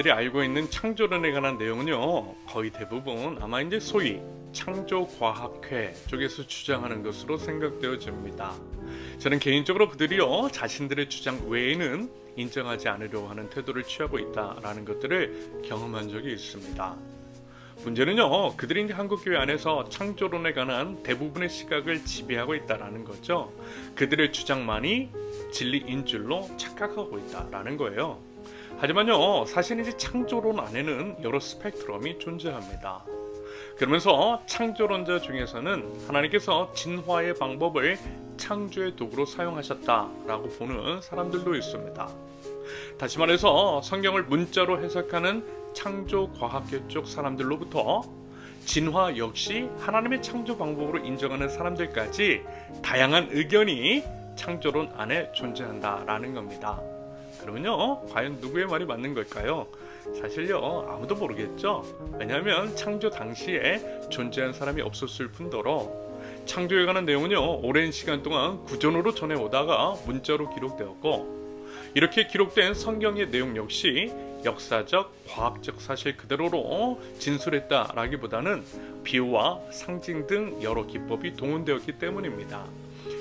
우리들이 알고 있는 창조론에 관한 내용은요, 거의 대부분 아마 이제 소위 창조과학회 쪽에서 주장하는 것으로 생각되어집니다. 저는 개인적으로 그들이요, 자신들의 주장 외에는 인정하지 않으려고 하는 태도를 취하고 있다라는 것들을 경험한 적이 있습니다. 문제는요, 그들이 이제 한국교회 안에서 창조론에 관한 대부분의 시각을 지배하고 있다라는 거죠. 그들의 주장만이 진리인 줄로 착각하고 있다라는 거예요. 하지만요, 사실 이제 창조론 안에는 여러 스펙트럼이 존재합니다. 그러면서 창조론자 중에서는 하나님께서 진화의 방법을 창조의 도구로 사용하셨다라고 보는 사람들도 있습니다. 다시 말해서 성경을 문자로 해석하는 창조과학계 쪽 사람들로부터 진화 역시 하나님의 창조 방법으로 인정하는 사람들까지 다양한 의견이 창조론 안에 존재한다라는 겁니다. 그러면요, 과연 누구의 말이 맞는 걸까요? 사실요, 아무도 모르겠죠. 왜냐하면 창조 당시에 존재한 사람이 없었을 뿐더러 창조에 관한 내용은요, 오랜 시간 동안 구전으로 전해오다가 문자로 기록되었고, 이렇게 기록된 성경의 내용 역시 역사적, 과학적 사실 그대로로 진술했다라기보다는 비유와 상징 등 여러 기법이 동원되었기 때문입니다.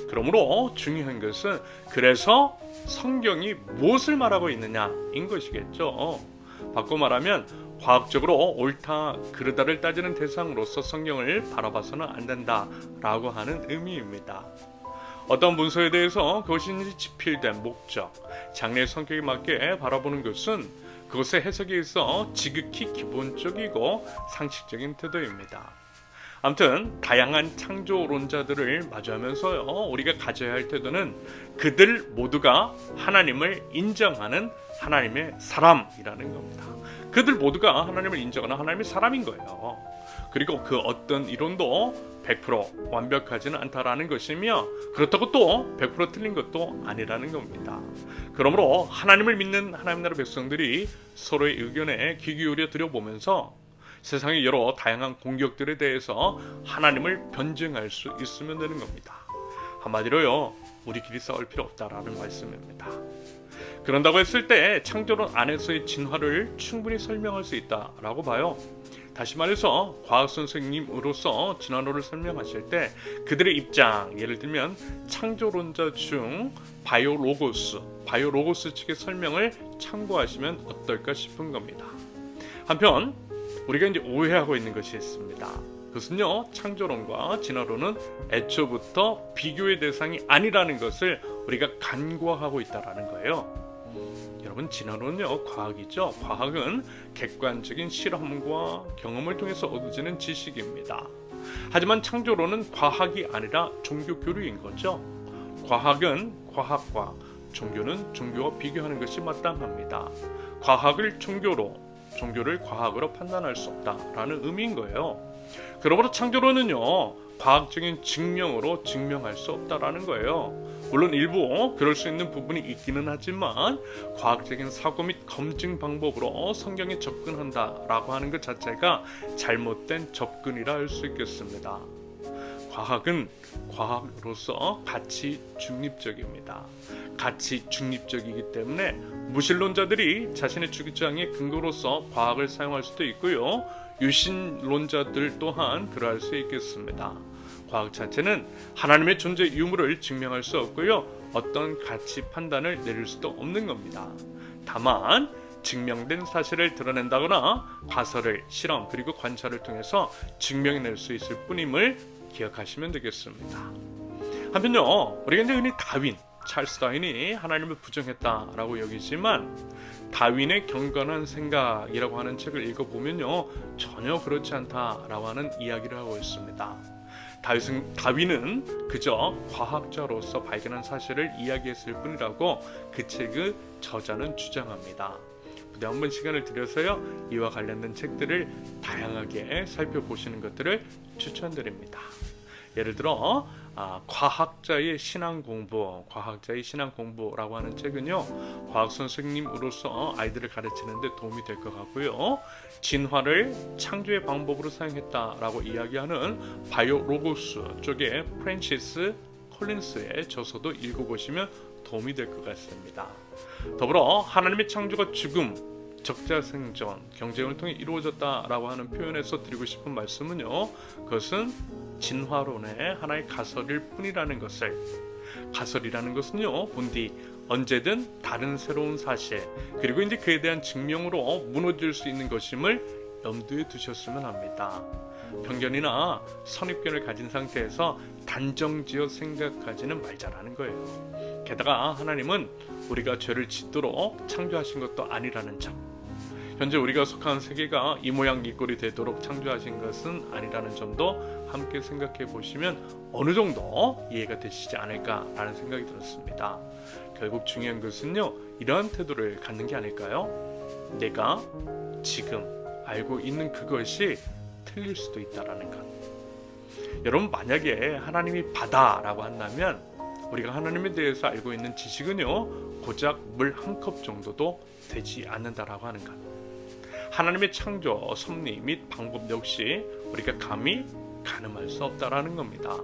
그러므로 중요한 것은 그래서 성경이 무엇을 말하고 있느냐인 것이겠죠. 바꿔 말하면 과학적으로 옳다 그르다를 따지는 대상으로서 성경을 바라봐서는 안 된다라고 하는 의미입니다. 어떤 문서에 대해서 그것이 지필된 목적, 장래의 성격에 맞게 바라보는 것은 그것의 해석에 있어 지극히 기본적이고 상식적인 태도입니다. 아무튼 다양한 창조론자들을 마주하면서 우리가 가져야 할 태도는 그들 모두가 하나님을 인정하는 하나님의 사람이라는 겁니다. 그들 모두가 하나님을 인정하는 하나님의 사람인 거예요. 그리고 그 어떤 이론도 100% 완벽하지는 않다라는 것이며, 그렇다고 또 100% 틀린 것도 아니라는 겁니다. 그러므로 하나님을 믿는 하나님 나라 백성들이 서로의 의견에 귀 기울여 들여보면서 세상의 여러 다양한 공격들에 대해서 하나님을 변증할 수 있으면 되는 겁니다. 한마디로요, 우리끼리 싸울 필요 없다라는 말씀입니다. 그런다고 했을 때 창조론 안에서의 진화를 충분히 설명할 수 있다라고 봐요. 다시 말해서 과학 선생님으로서 진화론을 설명하실 때 그들의 입장, 예를 들면 창조론자 중 바이오로고스 측의 설명을 참고하시면 어떨까 싶은 겁니다. 한편 우리가 이제 오해하고 있는 것이 있습니다. 그것은요, 창조론과 진화론은 애초부터 비교의 대상이 아니라는 것을 우리가 간과하고 있다라는 거예요. 여러분, 진화론은요, 과학이죠. 과학은 객관적인 실험과 경험을 통해서 얻어지는 지식입니다. 하지만 창조론은 과학이 아니라 종교 교류인 거죠. 과학은 과학과 종교는 종교와 비교하는 것이 마땅합니다. 과학을 종교로, 종교를 과학으로 판단할 수 없다라는 의미인 거예요. 그러므로 창조론은요, 과학적인 증명으로 증명할 수 없다라는 거예요. 물론 일부 그럴 수 있는 부분이 있기는 하지만 과학적인 사고 및 검증 방법으로 성경에 접근한다라고 하는 것 자체가 잘못된 접근이라 할 수 있겠습니다. 과학은 과학으로서 가치 중립적입니다. 가치 중립적이기 때문에 무신론자들이 자신의 주장의 근거로서 과학을 사용할 수도 있고요, 유신론자들 또한 그러할 수 있겠습니다. 과학 자체는 하나님의 존재 유무를 증명할 수 없고요, 어떤 가치 판단을 내릴 수도 없는 겁니다. 다만 증명된 사실을 드러낸다거나 가설을, 실험 그리고 관찰을 통해서 증명해낼 수 있을 뿐임을 기억하시면 되겠습니다. 한편요, 우리가 이제 흔히 찰스 다윈이 하나님을 부정했다라고 여기지만 다윈의 경건한 생각이라고 하는 책을 읽어보면요, 전혀 그렇지 않다라고 하는 이야기를 하고 있습니다. 다윈은 그저 과학자로서 발견한 사실을 이야기했을 뿐이라고 그 책의 저자는 주장합니다. 부디 한번 시간을 들여서요, 이와 관련된 책들을 다양하게 살펴보시는 것들을 추천드립니다. 예를 들어 과학자의 신앙 공부라고 하는 책은요, 과학 선생님으로서 아이들을 가르치는 데 도움이 될 것 같고요, 진화를 창조의 방법으로 사용했다라고 이야기하는 바이오로고스 쪽에 프랜시스 콜린스의 저서도 읽어보시면 도움이 될 것 같습니다. 더불어 하나님의 창조가 죽음, 적자생존, 경쟁을 통해 이루어졌다라고 하는 표현에서 드리고 싶은 말씀은요, 그것은 진화론의 하나의 가설일 뿐이라는 것을, 가설이라는 것은요, 본디 언제든 다른 새로운 사실, 그리고 이제 그에 대한 증명으로 무너질 수 있는 것임을 염두에 두셨으면 합니다. 편견이나 선입견을 가진 상태에서 단정지어 생각하지는 말자라는 거예요. 게다가 하나님은 우리가 죄를 짓도록 창조하신 것도 아니라는 점, 현재 우리가 속한 세계가 이 모양 이 꼴이 되도록 창조하신 것은 아니라는 점도 함께 생각해 보시면 어느 정도 이해가 되시지 않을까라는 생각이 들었습니다. 결국 중요한 것은요, 이러한 태도를 갖는 게 아닐까요? 내가 지금 알고 있는 그것이 틀릴 수도 있다라는 것. 여러분, 만약에 하나님이 바다라고 한다면 우리가 하나님에 대해서 알고 있는 지식은요, 고작 물 한 컵 정도도 되지 않는다라고 하는 것. 하나님의 창조, 섭리 및 방법 역시 우리가 감히 가늠할 수 없다라는 겁니다.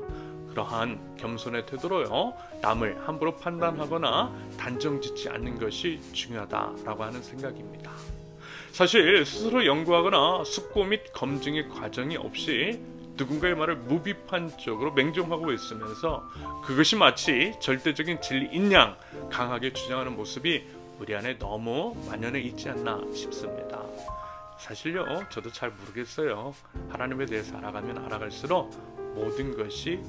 그러한 겸손의 태도로요, 남을 함부로 판단하거나 단정짓지 않는 것이 중요하다라고 하는 생각입니다. 사실 스스로 연구하거나 숙고 및 검증의 과정이 없이 누군가의 말을 무비판적으로 맹종하고 있으면서 그것이 마치 절대적인 진리인 양 강하게 주장하는 모습이 우리 안에 너무 만연해 있지 않나 싶습니다. 사실요, 저도 잘 모르겠어요. 하나님에 대해서 알아가면 알아갈수록 모든 것이,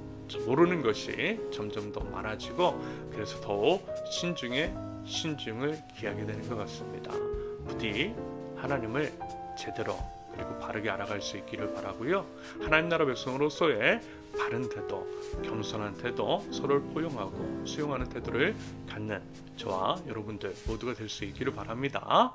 모르는 것이 점점 더 많아지고, 그래서 더욱 신중에 신중을 기하게 되는 것 같습니다. 부디 하나님을 제대로 그리고 바르게 알아갈 수 있기를 바라고요. 하나님 나라 백성으로서의 바른 태도, 겸손한 태도, 서로를 포용하고 수용하는 태도를 갖는 저와 여러분들 모두가 될 수 있기를 바랍니다.